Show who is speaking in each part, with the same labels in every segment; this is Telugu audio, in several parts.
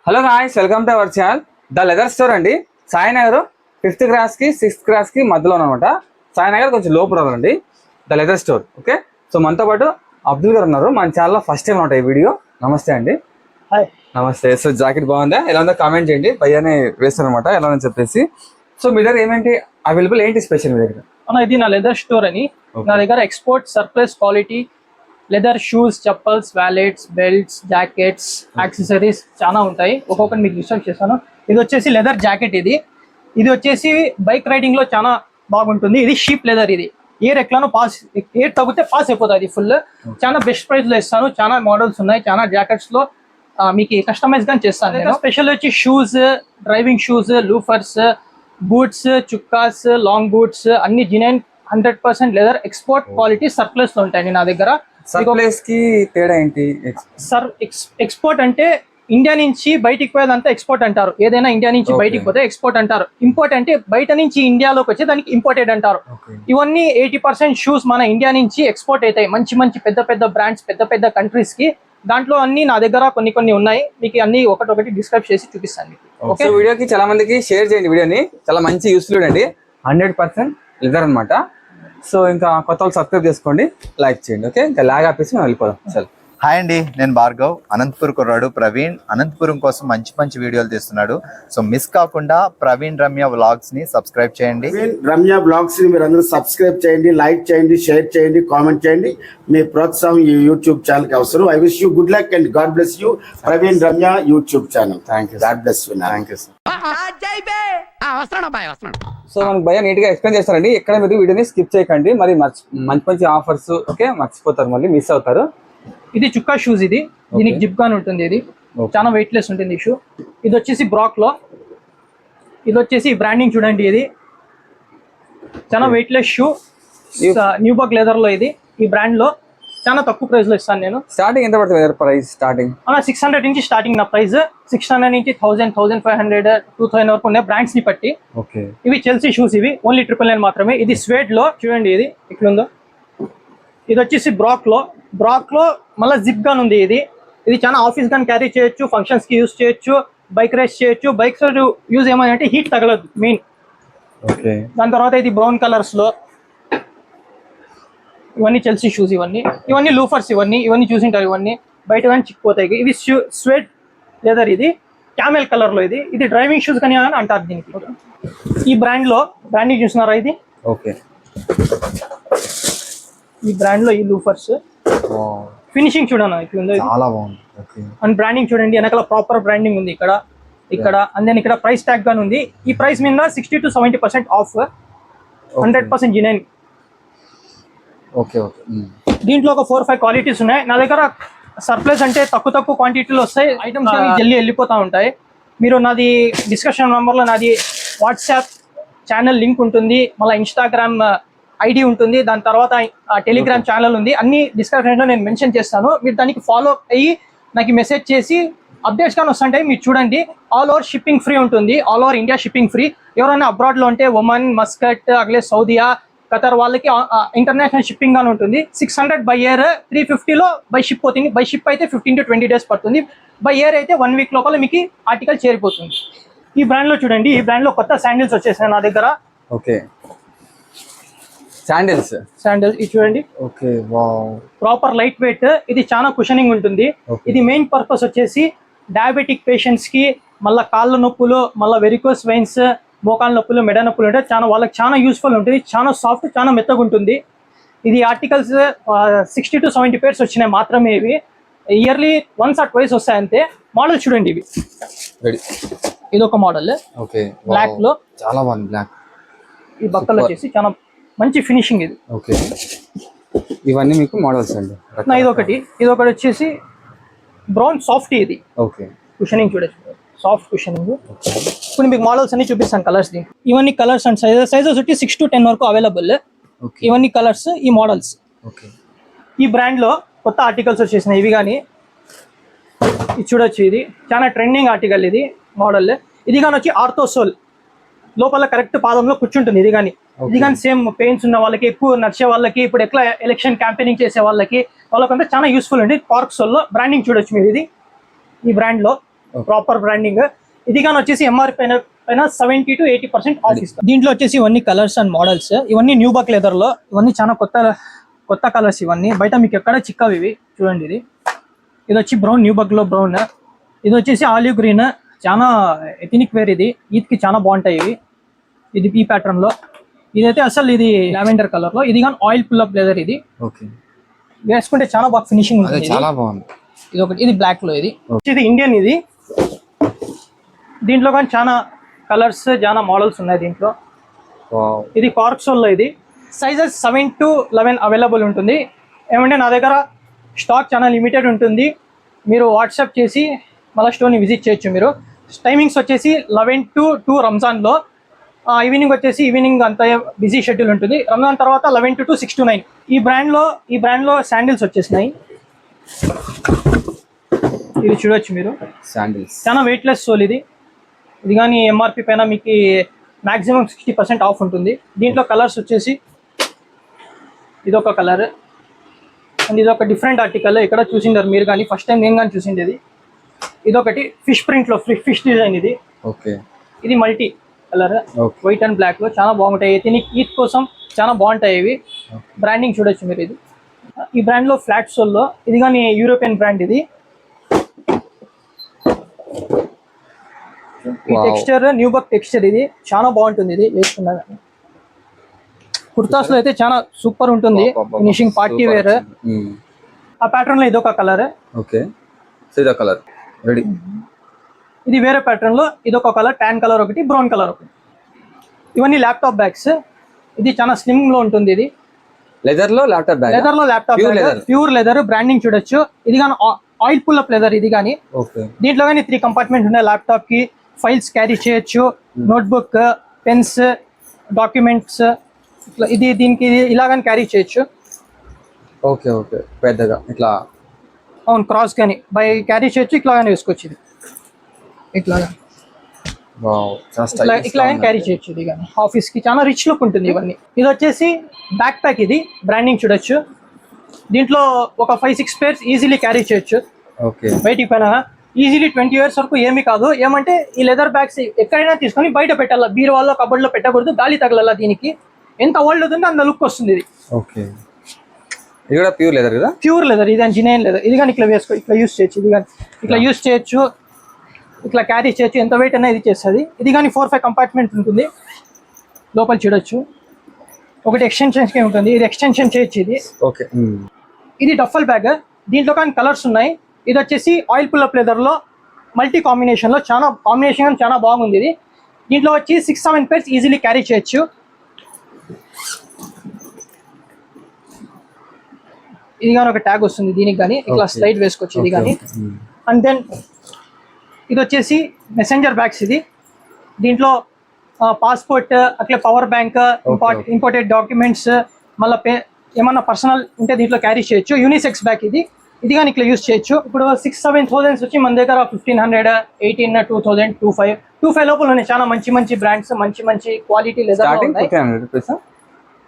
Speaker 1: Hello guys, welcome to our channel the leather store అండి. సాయినగర్ 5th క్రాస్ కి 6th క్రాస్ కి మధ్యలో అనమాట. సాయినగర్ కొంచెం లోపల అండి the leather store. Okay, so మనతో పాటు అబ్దుల్ గారు ఉన్నారు. మన ఛానల్లో ఫస్ట్ టైం ఉంటాయి ఈ వీడియో. నమస్తే అండి.
Speaker 2: హాయ్.
Speaker 1: నమస్తే. సో జాకెట్ బాగుందా, ఎలా ఉందో కామెంట్ చేయండి. భయ్యానే వేస్తాను అనమాట ఎలా అని చెప్పేసి. సో మీ దగ్గర ఏమేంటి అవైలబుల్, ఏంటి స్పెషల్ మీ దగ్గర?
Speaker 2: ఇది నా లెదర్ స్టోర్ అని. నా దగ్గర export surplus quality leather shoes, chappals, wallets, belts, jackets, accessories చాలా ఉంటాయి. ఒక్కొక్కటి మీకు డిస్టర్బ్ చేస్తాను. ఇది వచ్చేసి లెదర్ జాకెట్. ఇది వచ్చేసి బైక్ రైడింగ్ లో చాలా బాగుంటుంది. ఇది షీప్ లెదర్. ఇది ఎయిర్ ఎట్లానో పాస్, ఎయిర్ తగ్గితే పాస్ అయిపోతుంది ఫుల్. చాలా బెస్ట్ ప్రైస్ లో ఇస్తాను. చాలా మోడల్స్ ఉన్నాయి. చాలా జాకెట్స్ లో మీకు కస్టమైజ్ గా చేస్తాను నేను. స్పెషల్ వచ్చి shoes, driving shoes, loafers, boots, chukkas, long boots అన్ని genuine 100% leather export quality surplus లో ఉంటాయి నా దగ్గర.
Speaker 1: సర్ప్లస్ కి తేడా ఏంటి?
Speaker 2: ఎక్స్పోర్ట్ అంటే ఇండియా నుంచి బయటికి పోయేదంతా ఎక్స్పోర్ట్ అంటారు. ఏదైనా ఇండియా నుంచి బయటికి పోతే ఎక్స్పోర్ట్ అంటారు. ఇంపోర్ట్ అంటే బయట నుంచి ఇండియాలోకి వచ్చే దానికి ఇంపోర్టెడ్ అంటారు. ఇవన్నీ 80% షూస్ మన ఇండియా నుంచి ఎక్స్పోర్ట్ అవుతాయి. మంచి మంచి పెద్ద పెద్ద బ్రాండ్స్, పెద్ద పెద్ద కంట్రీస్ కి. దాంట్లో అన్ని నా దగ్గర కొన్ని ఉన్నాయి. మీకు అన్ని ఒకటి డిస్క్రైబ్ చేసి చూపిస్తాను.
Speaker 1: ఓకే, వీడియోకి చాలా మందికి షేర్ చేయండి. వీడియోని చాలా మంచి యూస్ఫుల్ అండి. 100% లెదర్ అనమాట. సో ఇంకా కొత్త వాళ్ళు సబ్స్క్రైబ్ చేసుకోండి, లైక్ చేయండి. ఓకే, ఇంకా లాగ్ ఆపేసి మనం వెళ్ళిపోదాం. చల్.
Speaker 3: హాయ్ అండి, నేను భార్గవ్. అనంతపూర్ కుర్రాడు ప్రవీణ్ అనంతపురం కోసం మంచి మంచి వీడియోలు తీస్తున్నాడు. సో మిస్ కాకుండా ప్రవీణ్ రమ్య వ్లాగ్స్ ని సబ్స్క్రైబ్ చేయండి.
Speaker 4: రమ్య బ్లాగ్స్ ని మీరు అందరూ సబ్స్క్రైబ్ చేయండి, లైక్ చేయండి, షేర్ చేయండి, కామెంట్ చేయండి. మీ ప్రోత్సాహం ఈ యూట్యూబ్ ఛానల్ కి అవసరం. I wish you good luck and God bless you. Praveen Ramya YouTube channel.
Speaker 1: Thank you.
Speaker 4: God bless you.
Speaker 1: Thank you sir. So మనకి భయ్య నీట్ గా ఎక్స్ప్లెయిన్ చేస్తారండి. ఎక్కడ మీరు వీడియోని స్కిప్ చేయకండి. మరి మంచి మంచి ఆఫర్స్ ఓకే మర్చిపోతారు, మళ్ళీ మిస్ అవుతారు.
Speaker 2: ఇది చుక్కా షూస్. దీనికి జిప్ గాన్ ఉంటుంది. ఇది చాలా వెయిట్ లెస్ ఉంటుంది ఈ షూ. ఇది వచ్చేసి బ్రాక్ లో. ఇది వచ్చేసి బ్రాండింగ్ చూడండి. ఇది చాలా వెయిట్ లెస్ షూ. న్యూబర్గ్ లెదర్ లో. ఈ బ్రాండ్ లో చాలా తక్కువ ప్రైస్ లో ఇస్తాను నేను.
Speaker 1: స్టార్టింగ్ ఎంత పడుతుంది ప్రైస్? స్టార్టింగ్
Speaker 2: 600 నుంచి స్టార్టింగ్ నా ప్రైస్. 600 నుంచి 1000, 1500, 2000 వరకు ఉన్నాయి బ్రాండ్స్ ని బట్టి. ఇవి చెల్సీ షూస్. ఇవి ఓన్లీ 999 మాత్రమే. ఇది స్వేడ్ లో చూడండి. ఇది ఇట్లుందో. ఇది వచ్చేసి బ్రాక్ లో మళ్ళీ జిప్ గాన్ ఉంది. ఇది చాలా ఆఫీస్ గాన్ క్యారీ చేయొచ్చు, ఫంక్షన్స్ కి యూజ్ చేయొచ్చు, బైక్ రేస్ చేయొచ్చు. బైక్స్ యూజ్ ఏమంటే హీట్ తగలదు మెయిన్. దాని తర్వాత ఇది బ్రౌన్ కలర్స్ లో. ఇవన్నీ చెల్సీ షూస్. ఇవన్నీ లూఫర్స్. ఇవన్నీ చూసింటారు. ఇవన్నీ బయట కానీ చిక్కిపోతాయి. ఇది స్వెట్ లెదర్. ఇది క్యామెల్ కలర్ లో. ఇది డ్రైవింగ్ షూస్ కానీ అంటారు దీనికి. ఈ బ్రాండ్ లో బ్రాండింగ్ చూస్తున్నారా? ఇది
Speaker 1: ఓకే.
Speaker 2: ఈ బ్రాండ్ లో ఈ లూఫర్స్ ఫినిషింగ్ చూడండి,
Speaker 1: చాలా బాగుంది.
Speaker 2: అండ్ బ్రాండింగ్ చూడండి. వెనకాల ప్రాపర్ బ్రాండింగ్ ఉంది. ఇక్కడ అండ్ దెన్ ఇక్కడ ప్రైస్ ట్యాగ్ గాని ఉంది. ఈ ప్రైస్ మీద 60 to 70% ఆఫ్. 100% జినైన్.
Speaker 1: ఓకే.
Speaker 2: దీంట్లో ఒక 4-5 క్వాలిటీస్ ఉన్నాయి నా దగ్గర. సర్ప్లస్ అంటే తక్కువ క్వాంటిటీలో వస్తాయి. ఐటమ్స్ కానీ జల్దీ వెళ్ళిపోతూ ఉంటాయి. మీరు నాది డిస్కషన్ నెంబర్లో నాది వాట్సాప్ ఛానల్ లింక్ ఉంటుంది. మళ్ళీ ఇన్స్టాగ్రామ్ ఐడి ఉంటుంది. దాని తర్వాత టెలిగ్రామ్ ఛానల్ ఉంది. అన్ని డిస్క్రిప్షన్లో నేను మెన్షన్ చేస్తాను. మీరు దానికి ఫాలో అయ్యి నాకు మెసేజ్ చేసి అప్డేట్స్ కానీ వస్తుంటాయి. మీరు చూడండి. ఆల్ ఓవర్ షిప్పింగ్ ఫ్రీ ఉంటుంది. All over India shipping free. ఎవరైనా అబ్రాడ్లో ఉంటే ఒమన్, మస్కట్, అగలే సౌదియా, ఖతర్ వాళ్ళకి ఇంటర్నేషనల్ షిప్పింగ్ గానే ఉంటుంది. 600 బై ఎయిర్, 350లో బై షిప్ పోతుంది. బై షిప్ అయితే 15 to 20 days పడుతుంది. బై ఎయిర్ అయితే 1 week లోపల మీకు ఆర్టికల్ చేరిపోతుంది. ఈ బ్రాండ్ లో చూడండి. ఈ బ్రాండ్ లో కొత్త శాండిల్స్ వచ్చేసాయి నా దగ్గర.
Speaker 1: ఓకే, శాండిల్స్
Speaker 2: ఇది చూడండి.
Speaker 1: Okay, wow.
Speaker 2: Proper light weight. ఇది చాలా కుషనింగ్ ఉంటుంది. ఇది మెయిన్ పర్పస్ వచ్చేసి డయాబెటిక్ పేషెంట్స్ కి, మళ్ళీ కాళ్ళ నొప్పులు, మళ్ళీ వెరికోస్ వెయిన్స్, మోకాళ్ళ నొప్పులు, మెడ నొప్పులు ఉంటే వాళ్ళకి చాలా యూస్ఫుల్ ఉంటుంది. చాలా సాఫ్ట్, చాలా మెత్తగా ఉంటుంది. ఇది ఆర్టికల్స్ 60 to 70 pairs వచ్చినాయి మాత్రమే. ఇవి ఇయర్లీ 1 or 2 వస్తాయి అంతే. మోడల్ చూడండి. ఇది ఒక మోడల్ బ్లాక్ లో.
Speaker 1: చాలా బాగుంది బ్లాక్.
Speaker 2: ఈ బక్కలు వచ్చేసి చాలా మంచి ఫినిషింగ్. ఇది
Speaker 1: ఓకే. ఇవన్నీ మీకు మోడల్స్ అండి.
Speaker 2: ఇది ఒకటి వచ్చేసి బ్రౌన్ సాఫ్ట్. ఇది ఓకే. కుషనింగ్ చూడొచ్చు, సాఫ్ట్ కుషనింగ్. ఇప్పుడు మీకు మోడల్స్ అన్ని చూపిస్తాను. కలర్స్ ఇవన్నీ కలర్స్ అండ్ సైజెస్ వచ్చి 6 to 10 వరకు అవైలబుల్. ఇవన్నీ కలర్స్, ఈ మోడల్స్. ఈ బ్రాండ్ లో కొత్త ఆర్టికల్స్ వచ్చేసినాయి. ఇవి కానీ ఇది చూడొచ్చు. ఇది చాలా ట్రెండింగ్ ఆర్టికల్. ఇది మోడల్. ఇది కానీ వచ్చి ఆర్థోసోల్. లోపల కరెక్ట్ పాదంలో కూర్చుంటుంది. ఇది కానీ సేమ్ పెయిన్స్ ఉన్న వాళ్ళకి, ఎక్కువ నడిచే వాళ్ళకి, ఇప్పుడు ఎట్లా ఎలక్షన్ క్యాంపెయినింగ్ చేసే వాళ్ళకంతా చాలా యూస్ఫుల్ అండి. పార్క్ సోల్ లో బ్రాండింగ్ చూడొచ్చు మీరు. ఇది ఈ బ్రాండ్ లో ప్రాపర్ బ్రాండింగ్. ఇది కానీ వచ్చేసి ఎంఆర్పి పైన 70 to 80% ఆఫ్ ఇస్తాం. దీంట్లో వచ్చేసి ఇవన్నీ కలర్స్ అండ్ మోడల్స్, ఇవన్నీ న్యూ బక్ లెదర్ లో, ఇవన్నీ చాలా కొత్త కలర్స్. ఇవన్నీ బయట మీకు ఎక్కడ చిక్కవి ఇవి చూడండి. ఇది వచ్చి బ్రౌన్, న్యూ బక్ లో బ్రౌన్. ఇది వచ్చేసి ఆలివ్ గ్రీన్, చాలా ఎథనిక్ వేర్. ఇది ఈద్కి చాలా బాగుంటాయి ఇవి. ఇది ఈ ప్యాటర్న్ లో. ఇదైతే అసలు ఇది లావెండర్ కలర్ లో. ఇది కానీ ఆయిల్ పుల్ అప్ లెదర్. ఇది వేసుకుంటే చాలా బాగా ఫినిషింగ్ ఉంటుంది.
Speaker 1: చాలా బాగుంది.
Speaker 2: ఇది ఒకటి, ఇది బ్లాక్ లో. ఇది ఇండియన్. ఇది దీంట్లో కానీ చాలా కలర్స్, చాలా మోడల్స్ ఉన్నాయి దీంట్లో. ఇది కార్క్ సోల్ లో. ఇది సైజెస్ 7 to 11 అవైలబుల్ ఉంటుంది. ఏమంటే నా దగ్గర స్టాక్ చాలా లిమిటెడ్ ఉంటుంది. మీరు వాట్సాప్ చేసి మళ్ళీ స్టోర్ని విజిట్ చేయొచ్చు. మీరు టైమింగ్స్ వచ్చేసి 11 to 2 రంజాన్లో, ఈవినింగ్ అంతా బిజీ షెడ్యూల్ ఉంటుంది. రంజాన్ తర్వాత 11 to 2, 6 to 9. ఈ బ్రాండ్లో శాండిల్స్ వచ్చేసినాయి. ఇది చూడొచ్చు మీరు,
Speaker 1: శాండిల్స్
Speaker 2: చాలా వెయిట్లెస్ సోల్. ఇది కానీ ఎంఆర్పి పైన మీకు మాక్సిమం 60% ఆఫ్ ఉంటుంది. దీంట్లో కలర్స్ వచ్చేసి ఇదొక కలర్ అండ్ ఇదొక డిఫరెంట్ ఆర్టికల్. ఇక్కడ చూసిండారు మీరు కానీ, ఫస్ట్ టైం నేను కానీ చూసిండేది. ఇదొకటి ఫిష్ ప్రింట్ లో, ఫిష్ డిజైన్. ఇది ఇది multi colour, white and black లో చాలా బాగుంటాయి. ఈద్ కోసం చాలా బాగుంటాయి ఇవి. బ్రాండింగ్ చూడొచ్చు మీరు. ఇది ఈ బ్రాండ్ లో ఫ్లాట్ సోల్ లో, ఇది కానీ యూరోపియన్ బ్రాండ్. ఇది ఈ టెక్స్చర్ న్యూ బక్ టెక్స్చర్. ఇది చాలా బాగుంటుంది. ఇది వేసుకున్నా కుర్తాస్ లో అయితే చాలా సూపర్ ఉంటుంది. Finishing party wear. ఆ ప్యాటర్న్ లో ఇదొక కలర్. ఇది వేరే ప్యాటర్న్ లో ఇదొక కలర్, ట్యాన్ కలర్ ఒకటి, బ్రౌన్ కలర్ ఒకటి. ఇవన్నీ ల్యాప్టాప్ బ్యాగ్స్. ఇది చాలా స్లిమ్ లో ఉంటుంది. ఇది
Speaker 1: లెదర్ లో ల్యాప్టాప్
Speaker 2: ప్యూర్ లెదర్. బ్రాండింగ్ చూడొచ్చు. ఇది కానీ ఆయిల్ పుల్ అప్ లెదర్. ఇది కానీ దీంట్లో కానీ 3 కంపార్ట్మెంట్ ఉన్నాయి. ల్యాప్టాప్ కి ఫైల్స్ క్యారీ చేయొచ్చు, నోట్బుక్, పెన్స్, డాక్యుమెంట్స్, ఇది దీనికి ఇలాగని క్యారీ చేయొచ్చు.
Speaker 1: ఓకే పెద్దగా ఇట్లా.
Speaker 2: అవును, క్రాస్ కానీ బై క్యారీ చేయొచ్చు. ఇట్లాగానే వేసుకోవచ్చు. ఇది ఇట్లాగా క్యారీ చేయొచ్చు. ఇది కానీ ఆఫీస్ కి చాలా రిచ్ లుక్ ఉంటుంది ఇవన్నీ. ఇది వచ్చేసి బ్యాక్ ప్యాక్. ఇది బ్రాండింగ్ చూడొచ్చు. దీంట్లో ఒక 5-6 pairs ఈజీలీ క్యారీ చేయొచ్చు. బయటికి పైన ఈజీలీ 20 years వరకు ఏమీ కాదు. ఏమంటే ఈ లెదర్ బ్యాగ్స్ ఎక్కడైనా తీసుకొని బయట పెట్టాలా, బీరువాలో కబోర్డ్లో పెట్టకూడదు, గాలి తగలాల. దీనికి ఎంత ఓల్డ్ అవుతుందో అంత లుక్ వస్తుంది. ఇది
Speaker 1: ఇది కూడా ప్యూర్ లెదర్ కదా?
Speaker 2: Pure leather. ఇది జినైన్ లెదర్. ఇది కానీ ఇట్లా వేసుకో, ఇట్లా యూస్ చేయొచ్చు. ఇది కానీ ఇట్లా యూస్ చేయొచ్చు, ఇట్లా క్యారీ చేయొచ్చు. ఎంత వెయిట్ అయినా ఇది చేస్తుంది. ఇది కానీ 4-5 కంపార్ట్మెంట్ ఉంటుంది. లోపల చూడొచ్చు. ఒకటి ఎక్స్టెన్షన్స్కి ఉంటుంది. ఇది ఎక్స్టెన్షన్ చేయొచ్చు. ఇది ఇది డఫల్ బ్యాగ్. దీంట్లో కానీ కలర్స్ ఉన్నాయి. ఇది వచ్చేసి ఆయిల్ పుల్ అప్ లెదర్ లో, మల్టీ కాంబినేషన్ లో, చాలా బాగుంది. ఇది దీంట్లో వచ్చి 6-7 pairs ఈజీలీ క్యారీ చేయొచ్చు. ఇది కానీ ఒక ట్యాగ్ వస్తుంది దీనికి కానీ, ఇట్లా స్లైడ్ వేసుకోవచ్చు. ఇది కానీ అండ్ దెన్ ఇది వచ్చేసి మెసెంజర్ బ్యాగ్స్. ఇది దీంట్లో పాస్పోర్ట్, అట్లా పవర్ బ్యాంక్, ఇంపోర్టెడ్ డాక్యుమెంట్స్, మళ్ళీ ఏమన్నా పర్సనల్ ఉంటే దీంట్లో క్యారీ చేయొచ్చు. Unisex bag. ఇది కానీ ఇట్లా యూస్ చేయొచ్చు. ఇప్పుడు 6-7 thousands వచ్చి మన దగ్గర 1500, 18, 2000, 25 లోపల ఉన్నాయి. చాలా మంచి బ్రాండ్స్, మంచి క్వాలిటీ లెదర్.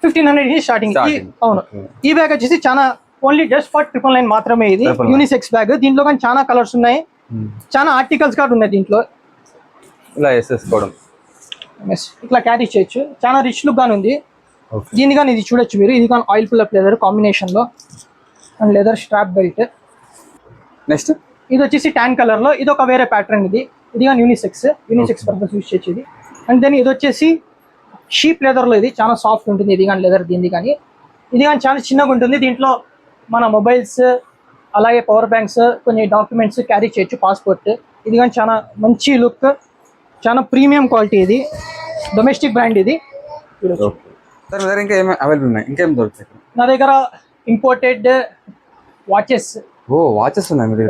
Speaker 2: 1500 స్టార్టింగ్. అవును. ఈ బ్యాగ్ వచ్చేసి చాలా ఓన్లీ జస్ట్ ఫర్ 999 మాత్రమే. ఇది యూనిసెక్స్ బ్యాగ్. దీంట్లో కానీ చాలా కలర్స్ ఉన్నాయి, చాలా ఆర్టికల్స్ కూడా ఉన్నాయి దీంట్లో. ఇట్లా క్యారీ చేయొచ్చు. చాలా రిచ్ లుక్ గాని ఉంది. దీని కానీ ఇది చూడొచ్చు మీరు. ఇది కానీ oil pull up leather combination లో and leather strap belt.
Speaker 1: Next
Speaker 2: ఇది వచ్చేసి ట్యాన్ కలర్ లో. ఇది ఒక వేరే ప్యాటర్న్. ఇది కానీ యూనిసెక్స్ పర్పస్ యూస్ చేయొచ్చు. ఇది అండ్ దెన్ ఇది వచ్చేసి షీప్ లెదర్ లో. ఇది చాలా సాఫ్ట్ ఉంటుంది. ఇది కానీ లెదర్. దీన్ని కానీ ఇది కానీ చాలా చిన్నగా ఉంటుంది. దీంట్లో మన మొబైల్స్, అలాగే పవర్ బ్యాంక్స్, కొన్ని డాక్యుమెంట్స్ క్యారీ చేయొచ్చు, పాస్పోర్ట్. ఇది కానీ చాలా మంచి లుక్, చాలా ప్రీమియం క్వాలిటీ. ఇది డొమెస్టిక్ బ్రాండ్. ఇది
Speaker 1: ఇంకా ఏమి అవైలబుల్ ఉన్నాయి? ఇంకేం దొరుకుతాయి
Speaker 2: నా దగ్గర? ఇంపోర్టెడ్ వాచెస్
Speaker 1: ఉన్నాయి.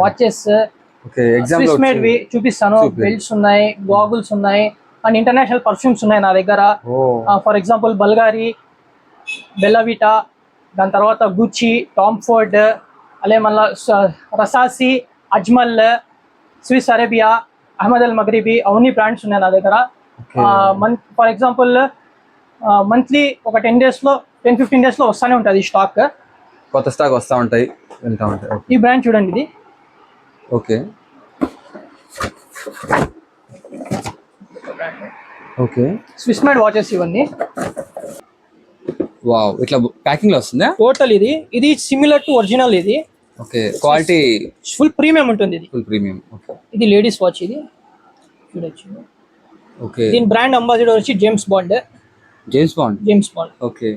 Speaker 2: స్విస్ మేడ్ వి చూపిస్తాను. బెల్ట్స్ ఉన్నాయి, గాగుల్స్ ఉన్నాయి అండ్ ఇంటర్నేషనల్ పర్ఫ్యూమ్స్ ఉన్నాయి నా దగ్గర. ఫర్ ఎగ్జాంపుల్ బల్గారీ, బెల్లవిటా, దాని తర్వాత గుచ్చి, టామ్ ఫోర్డ్, అలాగే మళ్ళీ రసాసి, అజ్మల్, స్విస్ అరేబియా, అహ్మద్ అల్ మగ్రిబీ, అవన్నీ బ్రాండ్స్ ఉన్నాయి నా దగ్గర. ఫర్ ఎగ్జాంపుల్ మంత్లీ ఒక 10-15 days లో వస్తూనే ఉంటుంది స్టాక్.
Speaker 1: కొత్త స్టాక్ వస్తూ ఉంటాయి, వెళ్తూ ఉంటాయి.
Speaker 2: ఈ బ్రాండ్ చూడండి. ఇది
Speaker 1: ఓకే,
Speaker 2: స్విస్ మేడ్ వాచెస్ ఇవన్నీ.
Speaker 1: వావ్, ఇట్లా ప్యాకింగ్ లో వస్తుందా?
Speaker 2: టోటల్ ఇది సిమిలర్ టు ఒరిజినల్. ఇది
Speaker 1: ఓకే, క్వాలిటీ
Speaker 2: ఫుల్ ప్రీమియం ఉంటుంది. ఇది
Speaker 1: ఫుల్ ప్రీమియం. ఓకే
Speaker 2: ఇది లేడీస్ వాచ్. ఇది చూడొచ్చు.
Speaker 1: ఓకే,
Speaker 2: దీని బ్రాండ్ అంబాసిడర్ వచ్చి James bond.
Speaker 1: James bond. Okay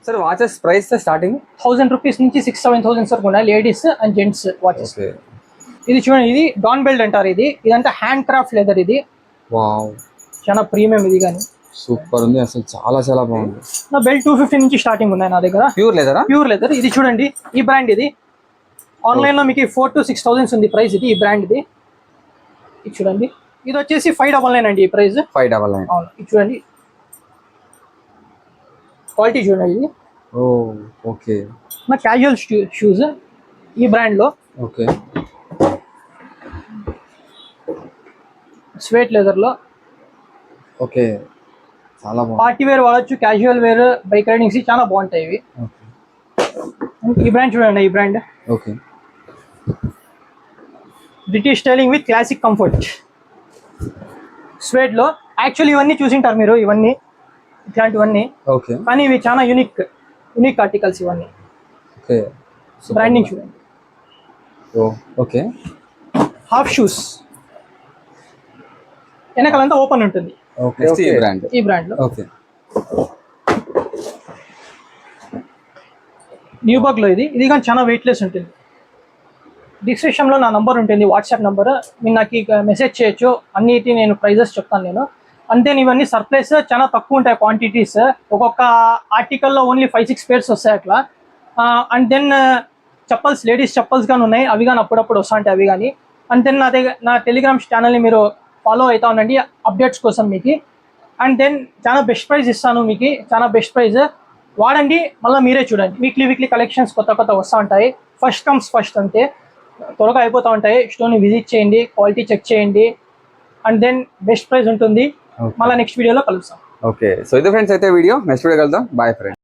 Speaker 1: sir, watches price starting
Speaker 2: 1000 rupees నుంచి 6,000-7,000 వరకు ఉన్నాయి, ladies and gents watches.
Speaker 1: Okay,
Speaker 2: ఇది చూడండి, ఇది డాన్ బెల్ట్ అంటారు. ఇదంతా హ్యాండ్ క్రాఫ్ట్ లెదర్. ఇది
Speaker 1: వావ్,
Speaker 2: చాలా ప్రీమియం. ఇది కానీ
Speaker 1: సూపర్ ఉంది అసలు, చాలా చాలా బాగుంది.
Speaker 2: నా బెల్ట్ 250 నుంచి స్టార్టింగ్ ఉన్నాయి నా దగ్గర.
Speaker 1: ప్యూర్ లెదరా?
Speaker 2: Pure leather. ఇది చూడండి, ఈ బ్రాండ్. ఇది ఆన్లైన్ లో మీకు 4,000 to 6,000 ఉంది ప్రైస్. ఇది ఈ బ్రాండ్. ఇది చూడండి, ఇది వచ్చేసి 599 అండి ఈ ప్రైస్.
Speaker 1: 599.
Speaker 2: అవును, ఇది చూడండి, క్వాలిటీ చూడండి. ఇది
Speaker 1: ఓ ఓకే,
Speaker 2: నా క్యాజువల్ షూస్ ఈ బ్రాండ్ లో.
Speaker 1: ఓకే,
Speaker 2: స్వేట్ లెదర్ లో.
Speaker 1: ఓకే, చాలా బాగుంది.
Speaker 2: పార్టీ వేర్ వాడచ్చు, క్యాజువల్ వేర్, బైక్ రైడింగ్స్ చాలా బాగుంటాయి ఇవి. ఈ బ్రాండ్ చూడండి, ఈ brand
Speaker 1: okay,
Speaker 2: British styling with classic comfort. Suede లో. యాక్చువల్లీ ఇవన్నీ చూసింటారు మీరు, ఇవన్నీ ఇట్లాంటివన్నీ,
Speaker 1: ఓకే,
Speaker 2: కానీ ఇవి చాలా యూనిక్ ఆర్టికల్స్ ఇవన్నీ.
Speaker 1: ఓకే,
Speaker 2: బ్రాండింగ్ చూడండి.
Speaker 1: ఓకే,
Speaker 2: హాఫ్ షూస్, వెనకాలంతా ఓపెన్ ఉంటుంది
Speaker 1: ఓకే, ఈ బ్రాండ్.
Speaker 2: ఈ బ్రాండ్ లో.
Speaker 1: ఓకే,
Speaker 2: న్యూబర్గ్ లో. ఇది కానీ చాలా వెయిట్లెస్ ఉంటుంది. డిస్క్రిప్షన్ లో నా నంబర్ ఉంటుంది, వాట్సాప్ నంబర్. మీరు నాకు మెసేజ్ చేయొచ్చు, అన్నిటి నేను ప్రైజెస్ చెప్తాను నేను. అంతే, ఇవన్నీ సర్ప్రైస్ చాలా తక్కువ ఉంటాయి క్వాంటిటీస్. ఒక్కొక్క ఆర్టికల్లో ఓన్లీ 5-6 పేర్స్ వస్తాయి అట్లా. And then chappals, ladies chappals కానీ ఉన్నాయి, అవి కానీ అప్పుడప్పుడు వస్తా ఉంటాయి అవి కానీ. అండ్ దెన్ నా టెలిగ్రామ్ ఛానల్ని మీరు ఫాలో అవుతా ఉండండి అప్డేట్స్ కోసం మీకు. అండ్ దెన్ చాలా బెస్ట్ ప్రైస్ ఇస్తాను మీకు, చాలా బెస్ట్ ప్రైస్ వాడండి. మళ్ళీ మీరే చూడండి, వీక్లీ కలెక్షన్స్ కొత్త వస్తూ ఉంటాయి. ఫస్ట్ కమ్స్ ఫస్ట్, అంతే, త్వరగా అయిపోతూ ఉంటాయి. స్టోర్ని విజిట్ చేయండి, క్వాలిటీ చెక్ చేయండి, అండ్ దెన్ బెస్ట్ ప్రైస్ ఉంటుంది. మళ్ళీ నెక్స్ట్ వీడియోలో కలుస్తాం.
Speaker 1: ఓకే, సో ఇది ఫ్రెండ్స్ అయితే వీడియో. నెక్స్ట్ వీడియో కలుద్దాం. Bye friends.